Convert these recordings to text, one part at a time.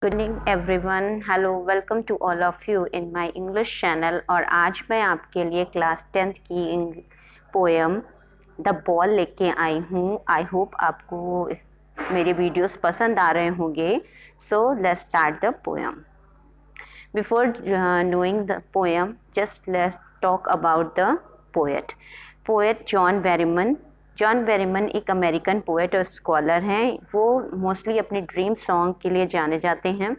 Good evening everyone, hello, welcome to all of you in my English channel. और आज मैं आपके लिए क्लास 10th की पोएम द बॉल लेके आई हूँ। आई होप आपको मेरे वीडियोस पसंद आ रहे होंगे। So let's start the poem. Before knowing the poem, just let's talk about the poet. Poet John Berryman एक अमेरिकन पोएट और स्कॉलर हैं। वो मोस्टली अपने ड्रीम सॉन्ग के लिए जाने जाते हैं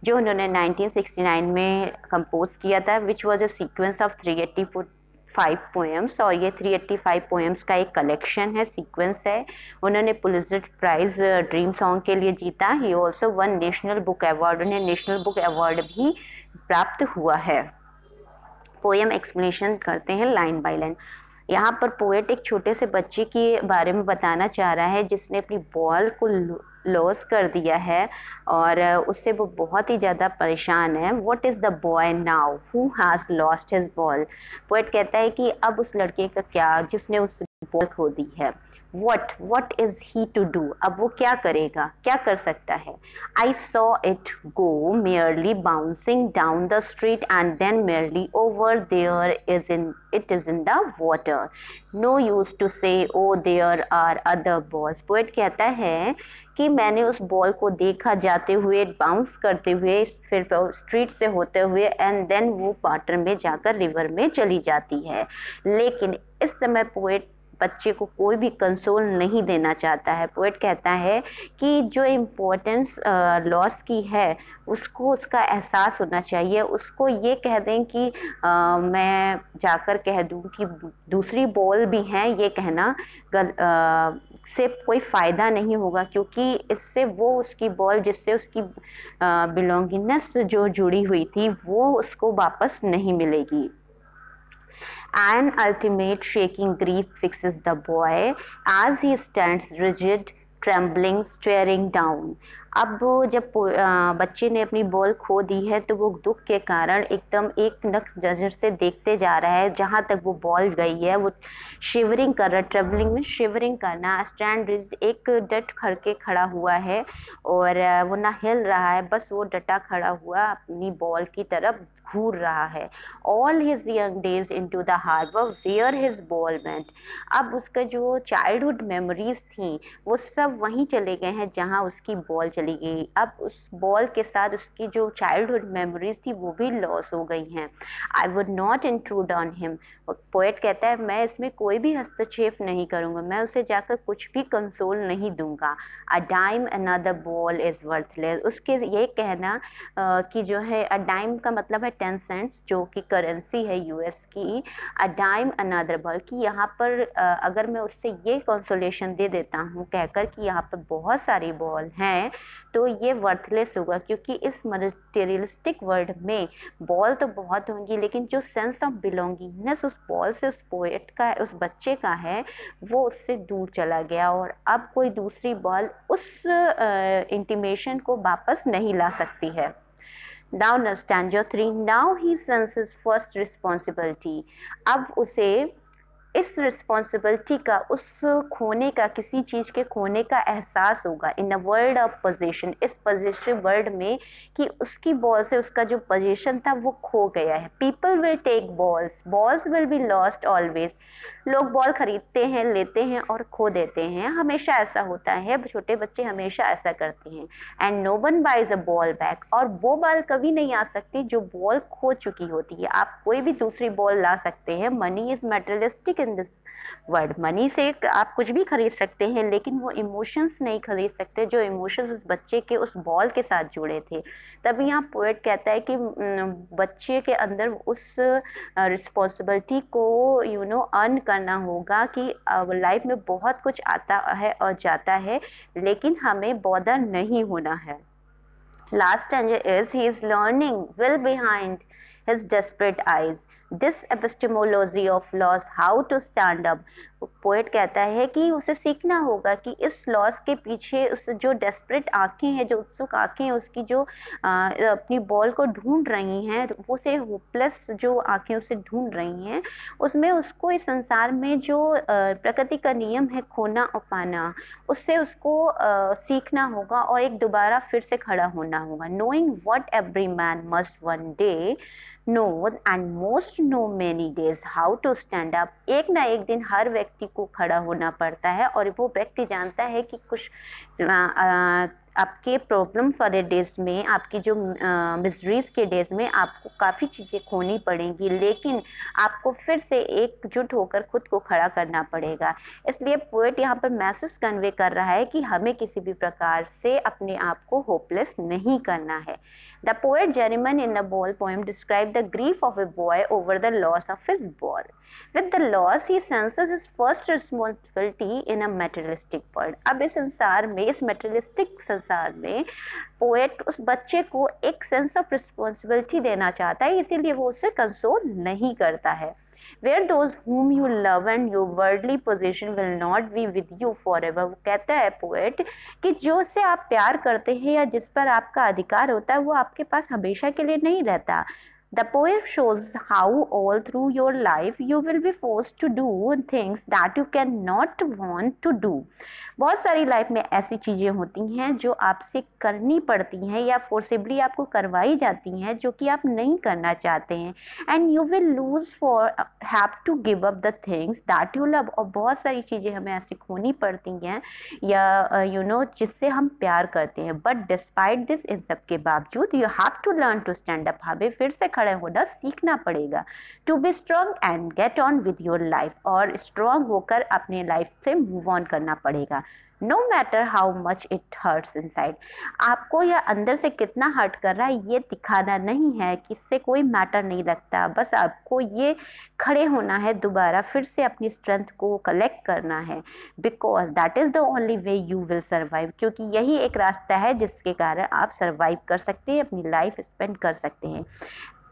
जो उन्होंने 1969 में कंपोज किया था, which was a sequence of 385 poems. और ये 385 पोएम्स का एक कलेक्शन है, सीक्वेंस है। उन्होंने पुलित्जर प्राइज ड्रीम सॉन्ग के लिए जीता। He also one national book award, उन्हें नेशनल बुक अवार्ड भी प्राप्त हुआ है। पोएम एक्सप्लेनेशन करते हैं लाइन बाय लाइन। यहाँ पर पोएट एक छोटे से बच्चे के बारे में बताना चाह रहा है जिसने अपनी बॉल को लॉस कर दिया है और उससे वो बहुत ही ज़्यादा परेशान है। What is the boy now who has lost his ball. Poet कहता है कि अब उस लड़के का क्या जिसने उस बॉल खो दी है। what is he to do, अब वो क्या करेगा, क्या कर सकता है। I saw it go merely bouncing down the street and then merely over there it is in the water. No use to say oh there are other balls. Poet कहता है कि मैंने उस बॉल को देखा जाते हुए, बाउंस करते हुए, फिर स्ट्रीट से होते हुए एंड देन वो वाटर में जाकर रिवर में चली जाती है। लेकिन इस समय पोएट बच्चे को कोई भी कंसोल नहीं देना चाहता है। पोएट कहता है कि जो इम्पोर्टेंस लॉस की है उसको उसका एहसास होना चाहिए। उसको ये कह दें कि मैं जाकर कह दूं कि दूसरी बॉल भी हैं, ये कहना से कोई फ़ायदा नहीं होगा, क्योंकि इससे वो उसकी बॉल जिससे उसकी बिलोंगिंगनेस जो जुड़ी हुई थी वो उसको वापस नहीं मिलेगी। An ultimate shaking grief fixes the boy as he stands rigid, trembling, staring down. अब जब बच्चे ने अपनी बॉल खो दी है तो वो दुख के कारण एकदम एक नजर से देखते जा रहा है जहाँ तक वो बॉल गई है। वो शिवरिंग कर रहा है, ट्रेवलिंग में शिवरिंग करना। स्टैंड एक डट करके खड़ा हुआ है और वो ना हिल रहा है, बस वो डटा खड़ा हुआ अपनी बॉल की तरफ घूर रहा है। All his young days into the harbour where his ball went. अब उसका जो चाइल्डहुड मेमोरीज थी वो सब वहीं चले गए हैं जहाँ उसकी बॉल चली गई। अब उस बॉल के साथ उसकी जो चाइल्डहुड मेमोरीज थी वो भी लॉस हो गई हैं। I would not intrude on him. Poet कहता है मैं इसमें कोई भी हस्तक्षेप नहीं करूँगा, मैं उसे जाकर कुछ भी कंसोल नहीं दूंगा। A dime another ball is worthless. उसके ये कहना कि जो है अ डाइम का मतलब है 10 सेंट्स जो कि करेंसी है यूएस की। अ डाइम अनदर बॉल कि यहाँ पर अगर मैं उससे ये कंसोलेशन दे देता हूँ कहकर कि यहाँ पर बहुत सारी बॉल हैं तो ये वर्थलेस होगा, क्योंकि इस मटेरियलिस्टिक वर्ल्ड में बॉल तो बहुत होंगी लेकिन जो सेंस ऑफ बिलोंगिंगनेस उस बॉल से उस पोएट का, उस बच्चे का है, वो उससे दूर चला गया और अब कोई दूसरी बॉल उस इंटीमेशन को वापस नहीं ला सकती है। Now stanza 3. Now he senses first responsibility. अब उसे इस रिस्पॉन्सिबिलिटी का, उस खोने का, किसी चीज़ के खोने का एहसास होगा। इन अ वर्ल्ड ऑफ पोजीशन, इस पोजिटिव वर्ल्ड में कि उसकी बॉल से उसका जो पोजीशन था वो खो गया है। People will take balls, balls will be lost always. लोग बॉल खरीदते हैं, लेते हैं और खो देते हैं, हमेशा ऐसा होता है, छोटे बच्चे हमेशा ऐसा करते हैं। And no one buys a ball back, और वो बॉल कभी नहीं आ सकती जो बॉल खो चुकी होती है। आप कोई भी दूसरी बॉल ला सकते हैं। Money is materialistic in this word. Money से आप कुछ भी खरीद सकते हैं लेकिन वो इमोशंस नहीं खरीद सकते जो इमोशंस उस बच्चे के उस बॉल के साथ जुड़े थे। तभी यहाँ पोएट कहता है कि बच्चे के अंदर उस रिस्पॉन्सिबिलिटी को अर्न करना होगा कि लाइफ में बहुत कुछ आता है और जाता है लेकिन हमें बॉदर नहीं होना है। Last stanza is he is learning well behind his desperate eyes. This epistemology of loss, how to stand up. Poet कहता है कि उसे सीखना होगा कि इस लॉस के पीछे उस जो डेस्परेट आंखें हैं, जो उत्सुक आंखें हैं, उसकी जो अपनी बॉल को ढूंढ रही हैं, वो से होपलेस जो आंखें उसे ढूंढ रही हैं, उसमें उसको इस संसार में जो प्रकृति का नियम है खोना और पाना, उससे उसको सीखना होगा और एक दोबारा फिर से खड़ा होना होगा. Knowing what every man must one day know and most know many days how to stand up. एक ना एक दिन हर व्यक्ति को खड़ा होना पड़ता है और वो व्यक्ति जानता है कि कुछ आपके प्रॉब्लम वाले डेज में, आपकी जो मिजरीज के डेज में आपको काफ़ी चीज़ें खोनी पड़ेंगी, लेकिन आपको फिर से एकजुट होकर खुद को खड़ा करना पड़ेगा. इसलिए पोएट यहाँ पर मैसेज कन्वे कर रहा है कि हमें किसी भी प्रकार से अपने आप को होपलेस नहीं करना है. The poet Jeremiah in the Ball poem described the grief of a boy over the loss of his ball. With the loss, he senses his first responsibility in a materialistic world. अब इस संसार में, इस materialistic संसार में poet उस बच्चे को एक सेंस ऑफ रिस्पॉन्सिबिलिटी देना चाहता है, इसीलिए वो उसे कंसोल नहीं करता है. Where those whom you love and your worldly position will not be with you forever. वो कहता है पोएट कि जो से आप प्यार करते हैं या जिस पर आपका अधिकार होता है वो आपके पास हमेशा के लिए नहीं रहता. The poem shows how all through your life you will be forced to do things that you cannot want to do. बहुत सारी लाइफ में ऐसी चीज़ें होती हैं जो आपसे करनी पड़ती हैं या फोर्सिबली आपको करवाई जाती हैं जो कि आप नहीं करना चाहते हैं. And you will lose for have to give up the things that you love. और बहुत सारी चीज़ें हमें ऐसी खोनी पड़ती हैं या जिससे हम प्यार करते हैं. बट डिस्पाइट दिस, इन सब के बावजूद you have to learn to stand up. हमें फिर से खड़े होना सीखना पड़ेगा. To be strong and get on with your life. और स्ट्रॉन्ग होकर अपने लाइफ से मूव ऑन करना पड़ेगा. No matter how much it hurts inside. आपको यह अंदर से कितना हर्ट कर रहा है ये दिखाना नहीं है, किससे कोई मैटर नहीं रखता. बस आपको ये खड़े होना है, दोबारा फिर से अपनी स्ट्रेंथ को कलेक्ट करना है. Because that is the only way you will survive. क्योंकि यही एक रास्ता है जिसके कारण आप सर्वाइव कर सकते हैं, अपनी लाइफ स्पेंड कर सकते हैं.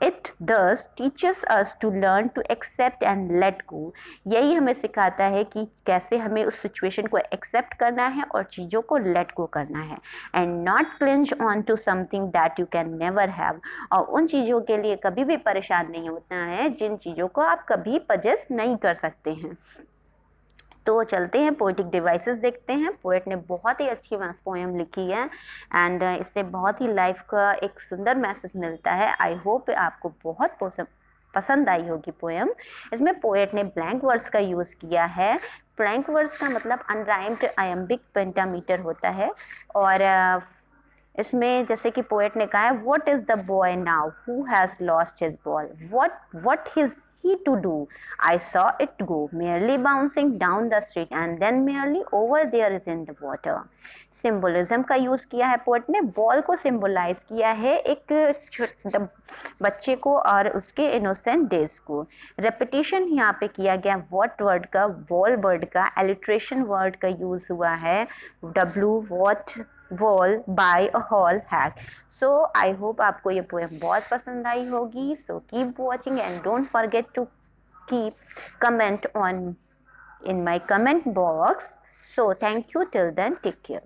It thus teaches us to learn to accept and let go. यही हमें सिखाता है कि कैसे हमें उस सिचुएशन को एक्सेप्ट करना है और चीज़ों को लेट गो करना है. And not cling on to something that you can never have. और उन चीज़ों के लिए कभी भी परेशान नहीं होता है जिन चीज़ों को आप कभी पजेस नहीं कर सकते हैं. तो चलते हैं पोएटिक डिवाइसेस देखते हैं. पोएट ने बहुत ही अच्छी पोएम लिखी है एंड इससे बहुत ही लाइफ का एक सुंदर मैसेज मिलता है. आई होप आपको बहुत पसंद आई होगी पोएम. इसमें पोएट ने ब्लैंक वर्ड्स का यूज़ किया है. ब्लैंक वर्ड्स का मतलब अनराइम्ड आयम्बिक पेंटामीटर होता है. और इसमें जैसे कि पोएट ने कहा है, what is the boy now who has lost his ball, what his he to do? I saw it go, merely bouncing down the street and then merely over there is in the water. Symbolism का use किया है poet ने. Ball को symbolise किया है एक बच्चे को और उसके इनोसेंट डेज को. रेपिटेशन यहाँ पे किया गया वॉट वर्ड का, बॉल वर्ड का. एलिट्रेशन वर्ड का यूज़ हुआ है. W what wall bye a hall hack. So I hope आपको ये पोएम बहुत पसंद आई होगी. So keep watching and don't forget to keep comment on in my comment box. So thank you till then, take care.